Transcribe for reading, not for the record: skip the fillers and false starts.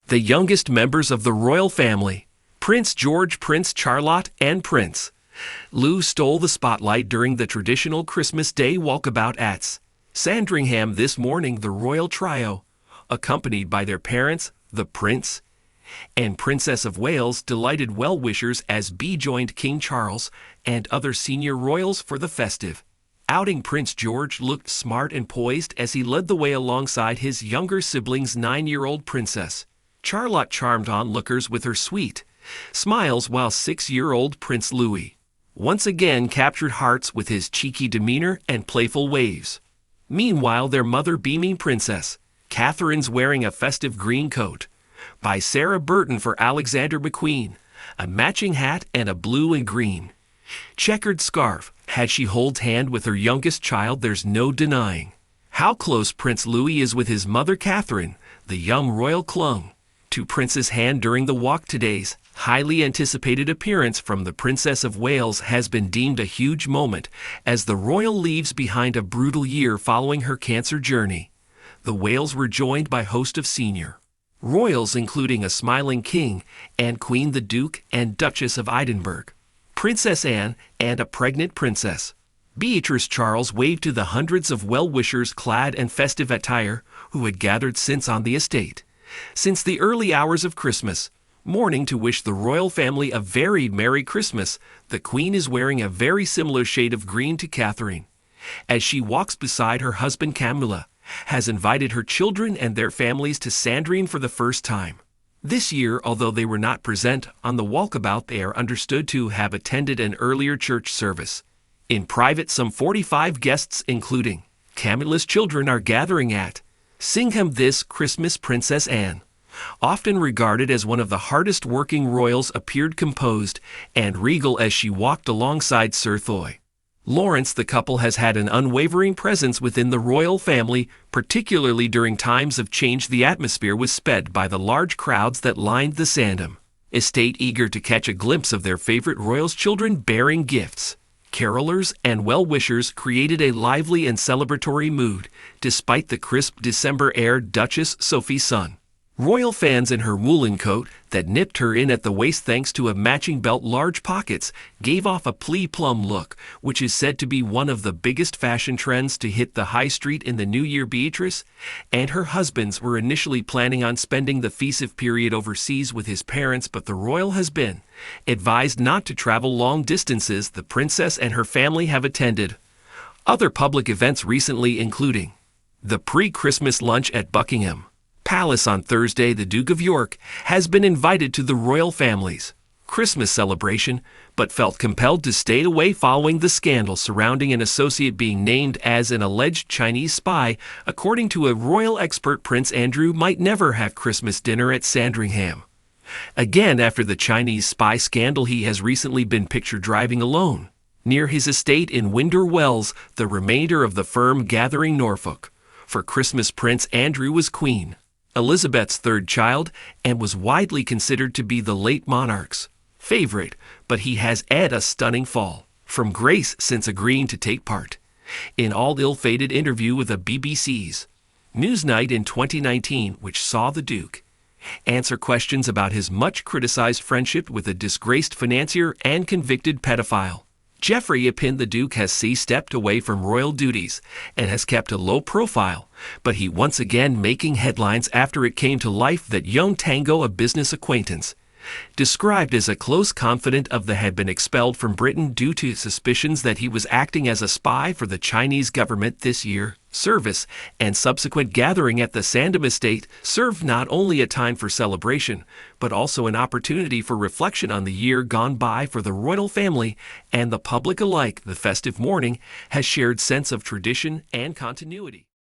The youngest members of the royal family, Prince George, Princecharlotte, and Princelouis, stole the spotlight during the traditional Christmas Day walkabout at Sandringham this morning. The royal trio, accompanied by their parents, the Prince and Princess of Wales, delighted well-wishers as joined King Charles and other senior royals for the festive outing. Prince George looked smart and poised as he led the way alongside his younger siblings. 9-year-old Princess Charlotte charmed onlookers with her sweet smiles, while 6-year-old Princewilliam once again captured hearts with his cheeky demeanor and playful waves. Meanwhile, their mother, beaming Princess Catherine's wearing a festive green coat by Sarah Burton for Alexander McQueen, a matching hat, and a blue and green checkered scarf. Had she holds hand with her youngest child, there's no denying how close Princewilliam is with his mother Catherine. The young royal clung to Prince's hand during the walk. Today's highly anticipated appearance from the Princess of Wales has been deemed a huge moment as the royal leaves behind a brutal year following her cancer journey. The Wales were joined by a host of senior royals, including a smiling king and queen, the Duke and Duchess of Edinburgh, Princess Anne, and a pregnant Princess Beatrice. Charles waved to the hundreds of well-wishers clad in festive attire who had gathered on the estate since the early hours of Christmas morning to wish the royal family a very Merry Christmas. The Queen is wearing a very similar shade of green to Catherine as she walks beside her husband. Camilla has invited her children and their families to Sandringham for the first time this year. Although they were not present on the walkabout, they are understood to have attended an earlier church service. In private, some 45 guests, including Camilla's children, are gathering at Sandringham this Christmas. Princess Anne, often regarded as one of the hardest-working royals, appeared composed and regal as she walked alongside Sir Thoy Lawrence. The couple has had an unwavering presence within the royal family, particularly during times of change. The atmosphere was sped by the large crowds that lined the Sandringham estate, eager to catch a glimpse of their favorite royals' children bearing gifts. Carolers and well-wishers created a lively and celebratory mood despite the crisp December air. Duchess Sophie's son, royal fans in her woolen coat that nipped her in at the waist thanks to a matching belt, large pockets, gave off a plum look, which is said to be one of the biggest fashion trends to hit the high street in the new year. Beatrice and her husbands were initially planning on spending the festive period overseas with his parents, but the royal has been advised not to travel long distances. The princess and her family have attended other public events recently, including the pre-Christmas lunch at Buckingham Palace on Thursday. The Duke of York has been invited to the royal family's Christmas celebration, but felt compelled to stay away following the scandal surrounding an associate being named as an alleged Chinese spy. According to a royal expert, Prince Andrew might never have Christmas dinner at Sandringham again after the Chinese spy scandal. He has recently been pictured driving alone near his estate in Windsor Wells, the remainder of the firm gathering Norfolk for Christmas. Prince Andrew was Queen Elizabeth's third child and was widely considered to be the late monarch's favorite, but he has had a stunning fall from grace since agreeing to take part in all ill-fated interview with a BBC's Newsnight in 2019, which saw the Duke answer questions about his much-criticized friendship with a disgraced financier and convicted pedophile. Geoffrey Appin. The Duke has stepped away from royal duties and has kept a low profile, but he once again making headlines after it came to light that young Tango, a business acquaintance described as a close confidant of the, had been expelled from Britain due to suspicions that he was acting as a spy for the Chinese government. This year service and subsequent gathering at the Sandringham estate served not only a time for celebration, but also an opportunity for reflection on the year gone by for the royal family and the public alike. The festive morning has shared sense of tradition and continuity.